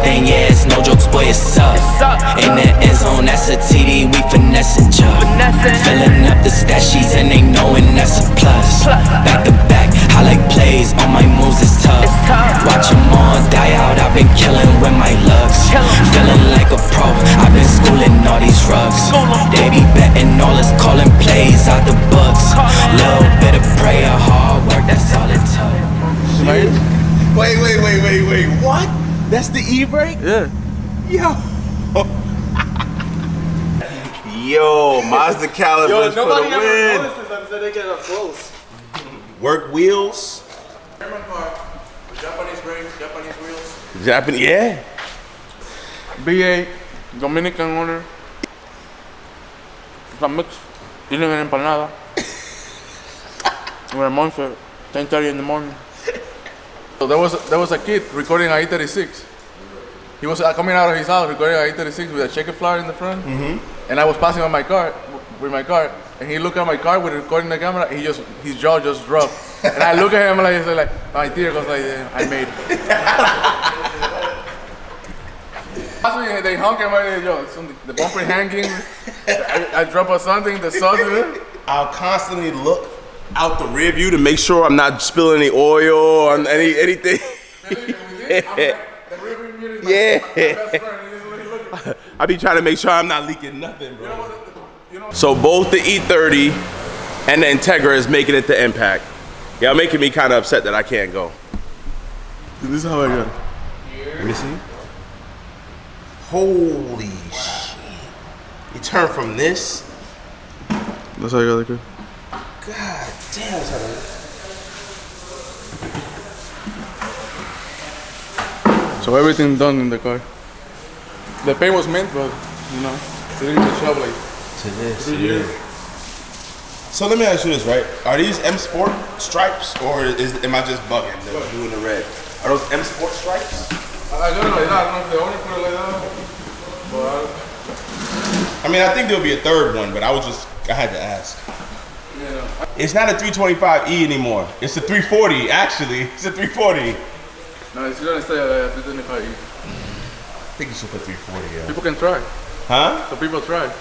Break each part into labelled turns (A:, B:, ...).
A: everything, yeah, it's no jokes, boy, it's up. In the end zone, that's a TD, we finessing Chuck. Filling up the stat sheets and they knowing that's a plus. Back to back, highlight plays, all my moves is tough. Watch them all die out, I've been killing with my lugs. Feeling like a pro, I've been schooling all these rugs. They be betting all us calling plays out the books. Little bit of prayer, hard work, that's all it took.
B: Wait, what? That's the E-brake?
C: Yeah.
B: Yo, Mazda calibers for the win.
C: Notices until they get up close.
B: Work wheels.
C: German car, Japanese brakes, Japanese wheels.
B: Japanese, yeah.
C: V8, Dominican owner. Some mix, eating an empanada. With a monster, 10:30 in the morning. So there was a kid recording an E36. He was coming out of his house recording an E36 with a checker flower in the front. And I was passing on my car with my car, and he looked at my car with recording the camera. And his jaw just dropped. And I look at him like my tear goes like, I made it. They honk at my the bumper hanging. I drop or something. The sauce in it.
B: I'll constantly look out the rear view to make sure I'm not spilling any oil on anything. Yeah. I be trying to make sure I'm not leaking nothing, bro. So both the E30 and the Integra is making it to Impact. Y'all making me kind of upset that I can't go.
C: This is how I got it.
B: Let me see. Holy shit. You turn from this.
C: That's how I got it.
B: God damn, that's how
C: So everything done in the car. The paint was mint, but you know, it didn't catch up like
B: to this. Yeah. So let me ask you this, right? Are these M Sport stripes, or am I just bugging? The blue and the red. Are those M Sport stripes?
C: I got it like that. I don't know if they only put it like that. But
B: I mean, I think there'll be a third one, but I had to ask.
C: Yeah.
B: It's not a 325E anymore. It's a 340, actually. It's a 340.
C: No, it's gonna stay a 325E.
B: I think you should put 340, yeah.
C: People can try.
B: Huh?
C: So people try. You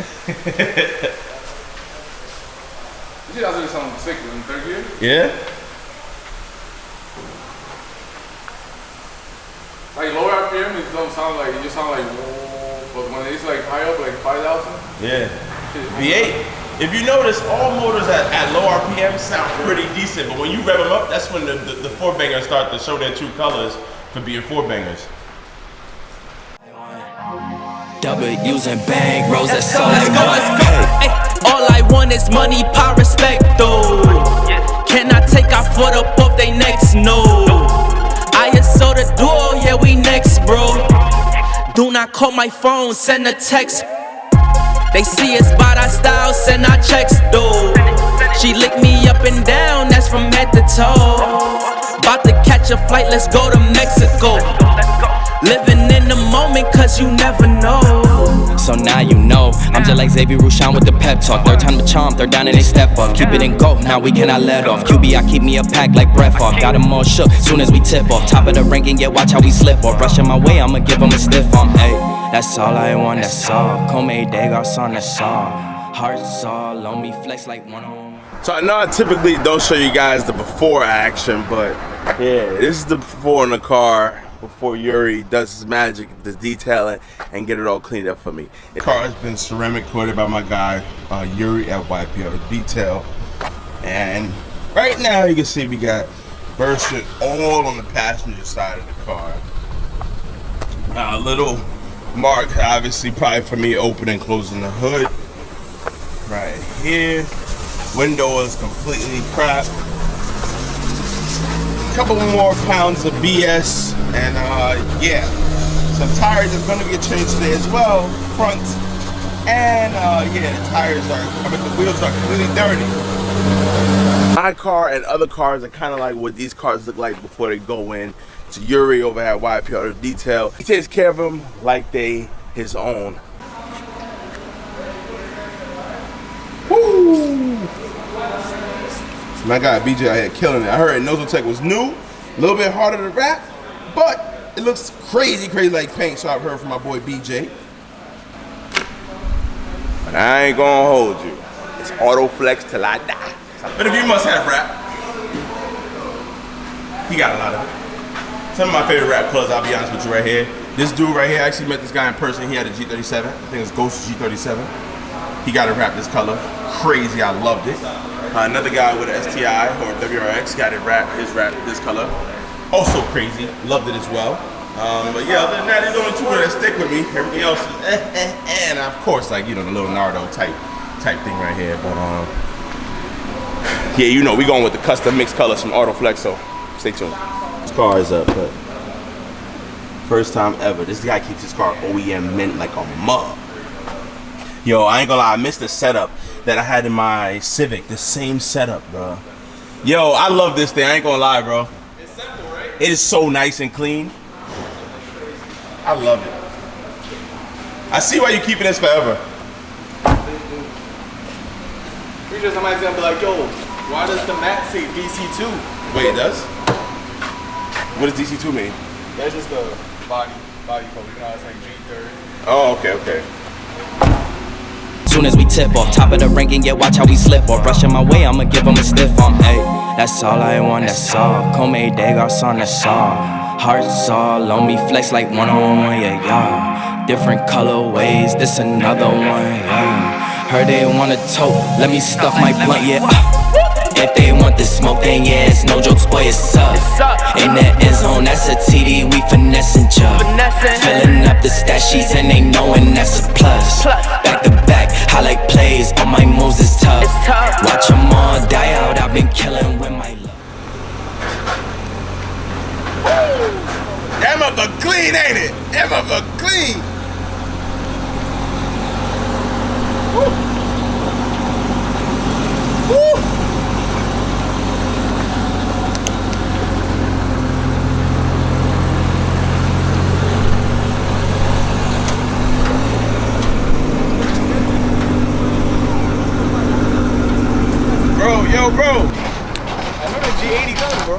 C: see, that's really sound sick in third gear.
B: Yeah?
C: Like lower RPM, it don't sound like, it just sound like, but when it's like high up, like 5,000.
B: Yeah. V8. If you notice, all motors at low RPM sound pretty decent, but when you rev them up, that's when the four bangers start to show their true colors for being four bangers.
A: W's and bang rolls, that's all I
D: want. Hey, all I want is money, power, respect, though. Can I take our foot up off they necks? No. I saw the duo, yeah, we next, bro. Do not call my phone, send a text. They see us by our style, send our checks, though. She lick me up and down, that's from head to toe. About to catch a flight, let's go to Mexico. Living in the moment, cause you never know.
A: So now you know, I'm just like Xavier Rouchon with the pep talk. Third time the charm, third down and they step up. Keep it in go, now we cannot let off. QB, I keep me a pack like breath off. Got them all shook, soon as we tip off. Top of the ranking, yeah, watch how we slip off. Rushing my way, I'ma give them a stiff arm. Hey, that's all I want, that's all. Come de garçon, that's all. Hearts all on me, flex like one-on-one.
B: So I know I typically don't show you guys the before action, but yeah, this is the before in the car. Before Yuri does his magic, the detailing, and get it all cleaned up for me. The car has been ceramic coated by my guy, Yuri at YPL Detail. And right now you can see we got bursting all on the passenger side of the car. A little mark, obviously, probably for me opening and closing the hood. Right here. Window is completely cracked. Couple more pounds of BS, and yeah, some tires are gonna get changed today as well, front, and yeah, the tires are, the wheels are completely dirty. My car and other cars are kind of like what these cars look like before they go in. It's Yuri over at YPL Detail. He takes care of them like they his own. Woo! My guy BJ out here killing it. I heard Nozzle Tech was new, a little bit harder to wrap, but It looks crazy like paint, so I've heard from my boy BJ. But I ain't gonna hold you. It's auto flex till I die. But if you must have rap, he got a lot of it. Some of my favorite rap colors, I'll be honest with you right here. This dude right here, I actually met this guy in person. He had a G37. I think it's Ghost G37. He got to rap this color. Crazy, I loved it. Another guy with an STI or WRX got it his rap this color. Also crazy, loved it as well. But yeah, other than that, there's only two that stick with me. Everything else is and of course, like, you know, the little Nardo type thing right here. But yeah, you know, we going with the custom mixed colors from Autoflex, so stay tuned. This car is up, but first time ever. This guy keeps his car OEM mint like a mug. Yo, I ain't gonna lie, I missed the setup that I had in my Civic. The same setup, bro. Yo, I love this thing. I ain't gonna lie, bro.
E: It's simple, right?
B: It is so nice and clean. I love it. I see why you're keeping this forever.
E: Pretty sure somebody's gonna be like, yo, why does the mat say DC2?
B: Wait, it does? What does DC2 mean?
E: That's just the body code. You know, it's like G30.
B: Oh, okay.
A: Soon as we tip off, top of the ranking, yeah, watch how we slip off. Rushing my way, I'ma give them a stiff arm. Hey, that's all I want, that's all. Come de garçon, that's all. Hearts all on me, flex like one-on-one, yeah. Different colorways, this another one, yeah. Heard they want a tote, let me stuff my blunt, yeah. If they want the smoke, then yeah, it's no jokes, boy, it's up. In the end zone, that's a TD, we finessing ya. Filling up the stat sheets and they knowing that's a plus. Back to back, highlight plays, all my moves is tough. Watch them all die out, I've been killing with my love.
B: That motherfucker clean, ain't it? That motherfucker clean. Woo. Woo. Bro.
E: I know the G80 coming, bro.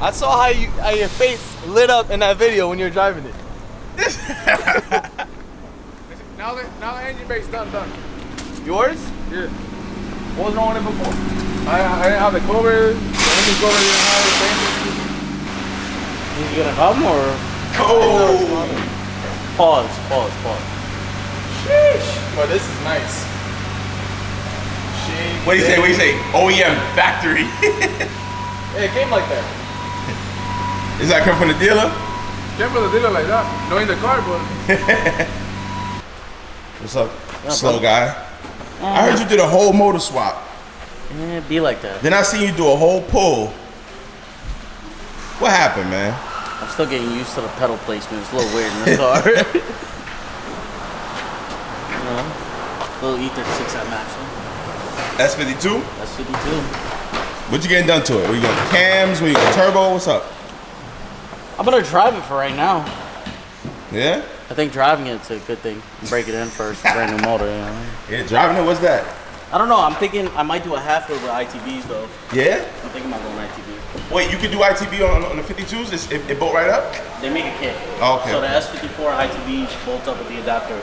E: I saw how your face lit up in that video when you were driving it.
C: Now the engine bay's done.
E: Yours?
C: Yeah.
E: What was wrong with it before?
C: I didn't have the cover. The engine cover didn't have the thing.
E: Is it gonna come or?
B: Oh.
E: Pause. Sheesh. But this is nice.
B: What do you say? OEM factory.
E: Yeah, it came like that.
B: Is that come from the dealer?
C: Came from the dealer like that. Knowing the car, but.
B: What's up, slow guy? I heard you did a whole motor swap.
F: Yeah, be like that.
B: Then I seen you do a whole pull. What happened, man?
F: I'm still getting used to the pedal placement. It's a little weird in the car. You know, little E36 at maximum.
B: S52?
F: That's 52.
B: What you getting done to it? Were you going cams? Were you going turbo? What's up?
F: I'm gonna drive it for right now.
B: Yeah?
F: I think driving it's a good thing. Break it in first, brand new motor. You know?
B: Yeah, driving it. What's that?
F: I don't know. I'm thinking I might do a half load with ITBs though.
B: Yeah?
F: I'm thinking about going ITB.
B: Wait, you can do ITB on the 52s? It bolt right up?
F: They make a kit.
B: Oh, okay.
F: So the S54 ITBs bolt up with the adapter.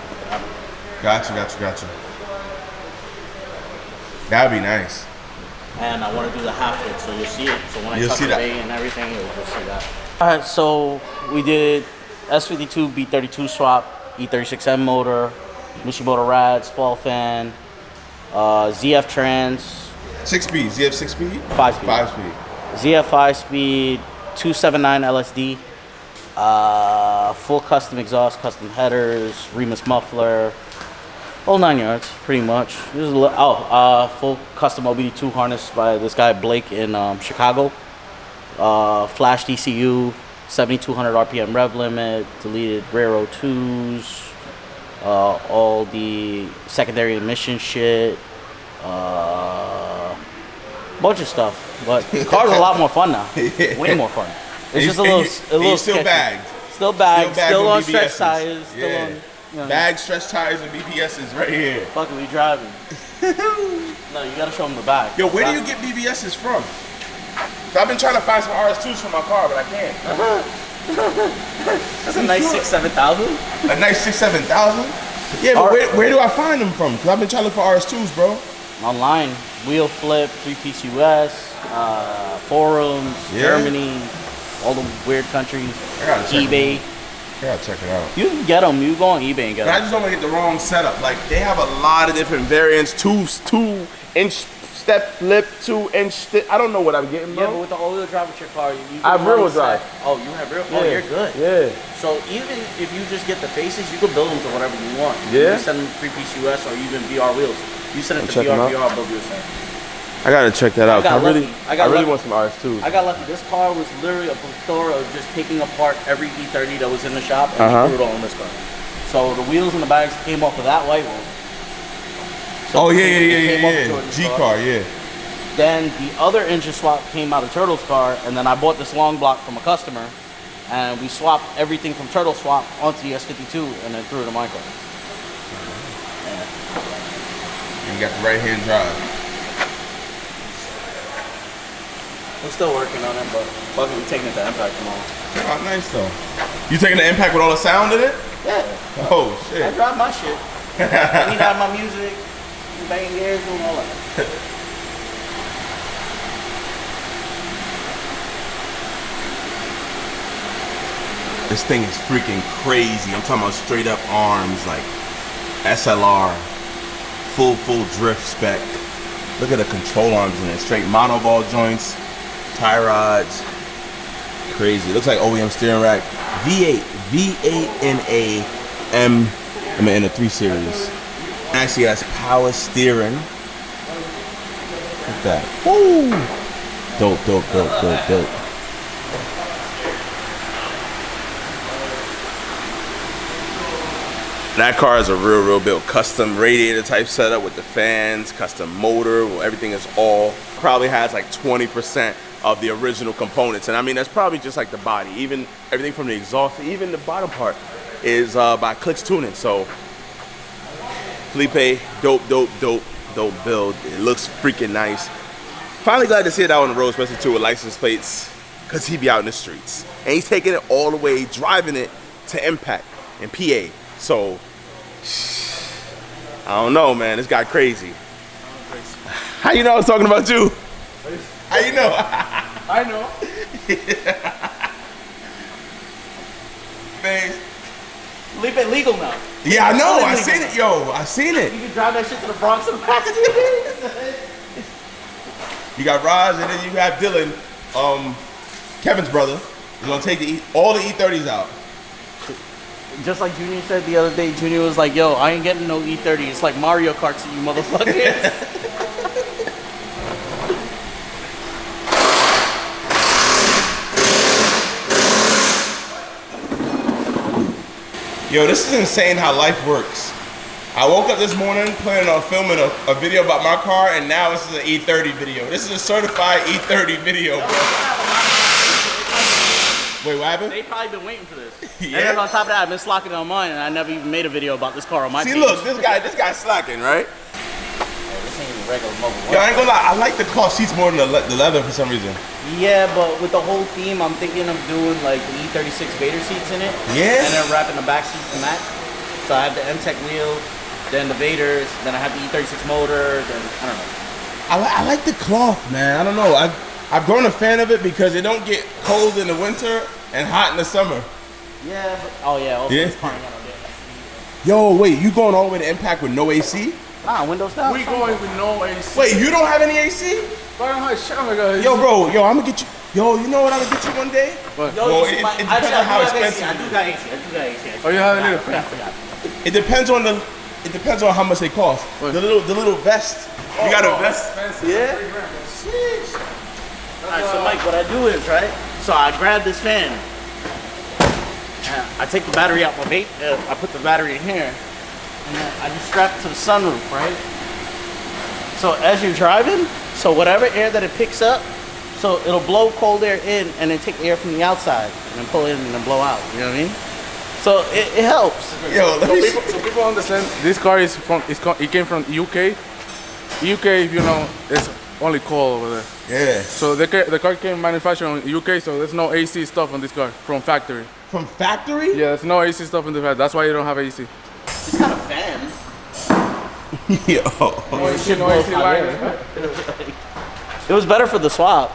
B: Gotcha. That'd be nice.
F: And I want to do the half load, so you'll see it. So when I
B: You'll
F: tuck
B: see
F: the
B: that.
F: bay and everything, you'll see that. All right, so we did S52 B32 swap, E36M motor, Mishimoto rad, spall fan, ZF trans,
B: 6-speed. ZF 6-speed?
F: 5-speed.
B: 5-speed.
F: ZF 5-speed, 279 LSD, full custom exhaust, custom headers, Remus muffler, whole 9 yards, pretty much. This is full custom OBD2 harness by this guy Blake in Chicago. Flashed ECU, 7,200 RPM rev limit, deleted railroad 2s, all the secondary emission shit, bunch of stuff. But the car's a lot more fun now. Way more fun. It's just a little
B: still
F: sketchy.
B: bagged.
F: Still bagged. Still on
B: BBSs.
F: stretch tires. Still
B: Yeah.
F: on. You know,
B: Bag, stretch tires, and BBSs right here.
F: fuck it, we driving. No, you gotta show them the back.
B: Yo, where do you get BBSs from? So I've been trying to find some RS2s for my car, but I can't.
F: That's a nice 6,000-7,000.
B: A nice 6,000-7,000. Yeah, but where do I find them from? Cause I've been trying to look for RS2s, bro.
F: Online, Wheel Flip, 3-piece US, forums, Germany, all the weird countries.
B: I gotta check
F: eBay.
B: I gotta check it out.
F: You can get them. You go on eBay and get
B: But I
F: them.
B: just don't want to get the wrong setup. Like they have a lot of different variants. 2-inch step lip, 2-inch. I don't know what I'm getting, bro.
F: Yeah, but with the all-wheel drive with your car, you
B: I have rear-wheel drive.
F: Oh, you have rear? Oh, you're good.
B: Yeah.
F: So even if you just get the faces, you can build them to whatever you want.
B: Yeah.
F: You can send them 3-piece US or even VR wheels. You send it to
B: check 'em out.
F: VR, I'll build you a set.
B: I gotta check that out. I really
F: lucky.
B: want some RS2s.
F: I got lucky. This car was literally a plethora of just taking apart every E30 that was in the shop and they threw it all in this car. So the wheels and the bags came off of that white one. So
B: yeah. G car, yeah.
F: Then the other engine swap came out of Turtle's car, and then I bought this long block from a customer, and we swapped everything from Turtle Swap onto the S52, and then threw it in my car.
B: And you got the right-hand drive.
F: I'm still working on it, but fucking taking it to Impact tomorrow.
B: Oh, nice though. You taking the Impact with all the sound in it?
F: Yeah.
B: Oh
F: I
B: shit.
F: drive my shit. I need to have my music, banging gears, doing all that.
B: This thing is freaking crazy. I'm talking about straight up arms, like SLR, full drift spec. Look at the control arms in it. Straight monoball joints, tie rods. Crazy. Looks like OEM steering rack. V8, V8NA-M. I'm in a 3 Series. Actually has power steering. Look at that. Woo! Dope. That car is a real built custom radiator type setup with the fans, custom motor, everything is all, probably has like 20% of the original components. And I mean, that's probably just like the body, even everything from the exhaust, even the bottom part is by Clicks Tuning. So Felipe, dope build. It looks freaking nice. Finally glad to see it out on the road, especially too with license plates, cause he be out in the streets. And he's taking it all the way, driving it to Impact in PA. So, I don't know, man. This guy crazy. How you know I was talking about you? How you know?
C: I know.
B: Man.
F: Felipe legal now.
B: Yeah, I know. I seen it, yo. I seen it.
F: You can drive that shit to the Bronx and back.
B: You got Raj, and then you have Dylan, Kevin's brother. He's gonna take all the E30s out.
F: Just like Junior said the other day, Junior was like, yo, I ain't getting no E30. It's like Mario Kart to you motherfuckers.
B: Yo, this is insane how life works. I woke up this morning planning on filming a video about my car, and now this is an E30 video. This is a certified E30 video, bro. Wait, what happened?
F: They probably been waiting for this.
B: Yeah.
F: And then on top of that, I've been slacking on mine, and I never even made a video about this car on my page.
B: See, look, this guy's slacking, right?
F: This ain't even regular mobile.
B: Yo, I ain't gonna lie, I like the cloth seats more than the leather for some reason.
F: Yeah, but with the whole theme, I'm thinking of doing like the E36 Vader seats in it.
B: Yeah.
F: And then wrapping the back seats to match. So I have the M-Tech wheel, then the Vaders, then I have the E36 motor, then I don't know.
B: I like the cloth, man. I don't know. I've grown a fan of it because it don't get cold in the winter and hot in the summer.
F: Yeah, but, oh yeah, also
B: Yeah.
F: this car ain't got no damn AC.
B: Yo, wait, you going all the way to Impact with no AC?
F: Nah, windows down.
C: We going with no AC.
B: Wait, you don't have any AC?
C: Oh my God.
B: Yo, bro, I'm gonna get you. Yo, you know what I'm gonna get you one day?
F: Yo,
B: Well,
F: you see
B: it
F: my,
B: depends
F: actually,
B: on how
F: I do have AC.
B: expensive
F: I
B: it
F: do
B: is.
F: got AC. I do got AC.
C: Oh, you have a little
F: I forgot.
B: It depends on how much they cost.
C: What?
B: The little vest. You got a vest?
F: Yeah. Alright, so Mike, what I do is, right? So I grab this fan. And I take the battery out my vape. I put the battery in here. And then I just strap it to the sunroof, right? So as you're driving, so whatever air that it picks up, so it'll blow cold air in and then take air from the outside and then pull in and then blow out. You know what I mean? So it helps.
B: Yo, let me see.
C: So people understand this car is from it came from UK. UK, if you know, it's only cold over there.
B: Yeah.
C: So the car came manufactured in UK, so there's no AC stuff on this car from factory.
B: From factory?
C: Yeah, there's no AC stuff in the factory. That's why you don't have AC.
F: It's got a fan.
B: Yo.
C: No AC line.
F: It was better for the swap.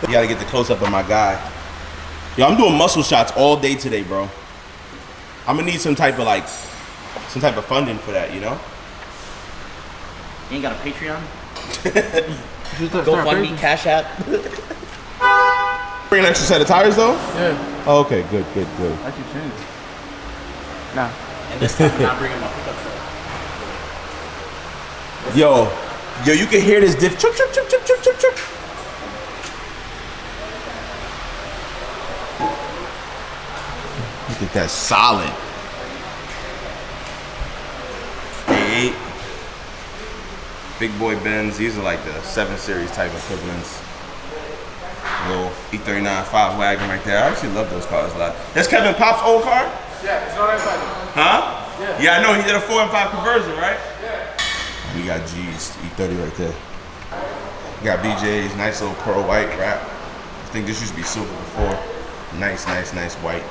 B: You gotta get the close up of my guy. Yo, I'm doing muscle shots all day today, bro. I'm gonna need some type of funding for that, you know?
F: You ain't got a Patreon? GoFundMe, Cash App.
B: Bring an extra set of tires though?
C: Yeah.
B: Oh, okay, good.
C: I can change it. Nah.
F: And this time I'm not bringing my pickup truck.
B: Yo, you can hear this diff. Chirp, chirp, chirp, chirp, chirp, chirp, chirp. I think that's solid. A8. Big boy Benz. These are like the 7 Series type equivalents. Little E39 5 wagon right there. I actually love those cars a lot. That's Kevin Pop's old car?
C: Yeah, it's not inside.
B: Huh?
C: Yeah.
B: I know. He did a 4 and 5 conversion, right? Yeah. We got G's, E30 right there. We got BJ's, nice little pearl white wrap. I think this used to be silver before. Nice white.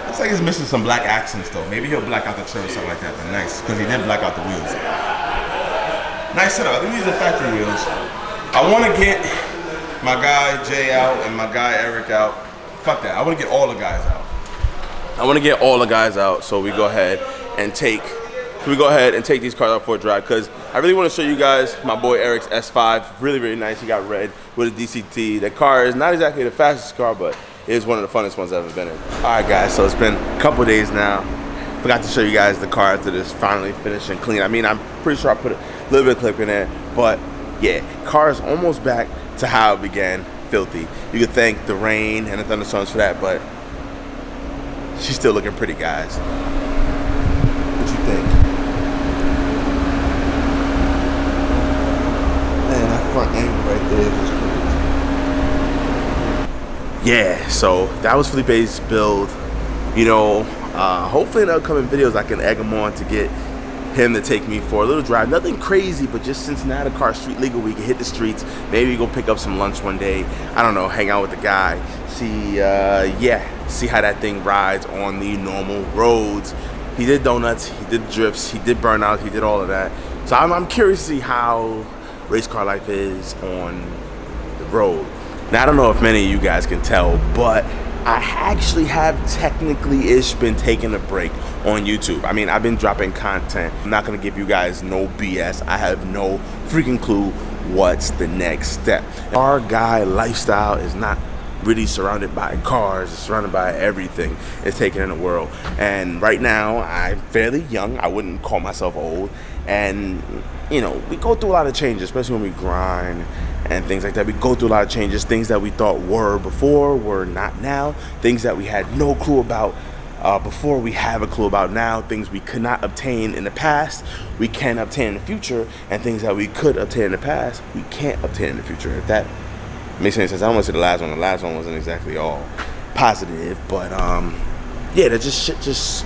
B: Looks like he's missing some black accents though. Maybe he'll black out the trim or something like that, but nice, because he did black out the wheels. Nice setup. I think these are factory wheels. I want to get my guy Jay out and my guy Eric out. Fuck that. I want to get all the guys out. So we go ahead and take these cars out for a drive, because I really want to show you guys my boy Eric's S5. Really nice. He got red with a DCT. That car is not exactly the fastest car, but it is one of the funnest ones I've ever been in. All right, guys, so it's been a couple days now. Forgot to show you guys the car after this finally finished and clean. I mean, I'm pretty sure I put a little bit of clip in there, but yeah, car is almost back to how it began, filthy. You could thank the rain and the thunderstorms for that, but she's still looking pretty, guys. What you think? Man, that front angle right there is just crazy. Yeah, so that was Felipe's build. You know, hopefully in upcoming videos I can egg him on to get him to take me for a little drive. Nothing crazy, but just since now the car's street legal, we can hit the streets. Maybe go pick up some lunch one day. I don't know, hang out with the guy. See how that thing rides on the normal roads. He did donuts, he did drifts, he did burnouts, he did all of that. So I'm curious to see how race car life is on the road. Now, I don't know if many of you guys can tell, but I actually have technically-ish been taking a break on YouTube. I mean, I've been dropping content. I'm not gonna give you guys no BS. I have no freaking clue what's the next step. Our guy lifestyle is not really surrounded by cars, it's surrounded by everything it's taken in the world. And right now, I'm fairly young. I wouldn't call myself old. And, you know, we go through a lot of changes, especially when we grind and things like that. We go through a lot of changes. Things that we thought were before were not now. Things that we had no clue about before, we have a clue about now. Things we could not obtain in the past, we can obtain in the future. And things that we could obtain in the past, we can't obtain in the future. If that makes any sense. I don't want to say the last one. The last one wasn't exactly all positive, but yeah, that just shit just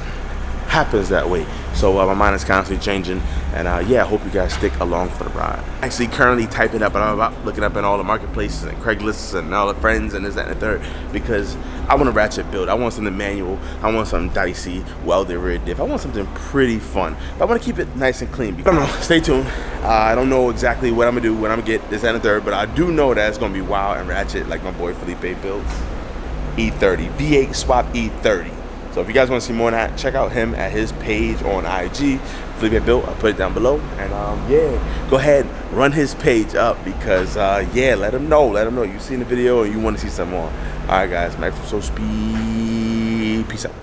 B: happens that way. So my mind is constantly changing, and yeah, I hope you guys stick along for the ride. Actually, currently typing up, and I'm about looking up in all the marketplaces and Craigslist and all the friends and this, that, and the third, because I want a ratchet build. I want something manual. I want something dicey, welded rear diff. I want something pretty fun, but I want to keep it nice and clean. I don't know. Stay tuned. I don't know exactly what I'm gonna do, when I'm gonna get this, that, and the third, but I do know that it's gonna be wild and ratchet, like my boy Felipe builds. E30 V8 swap E30. So if you guys want to see more of that, check out him at his page on IG, Felipe Built. I'll put it down below. And yeah, go ahead, run his page up, because yeah, let him know you've seen the video or you want to see some more. All right, guys, Mac from So Speed. Peace out.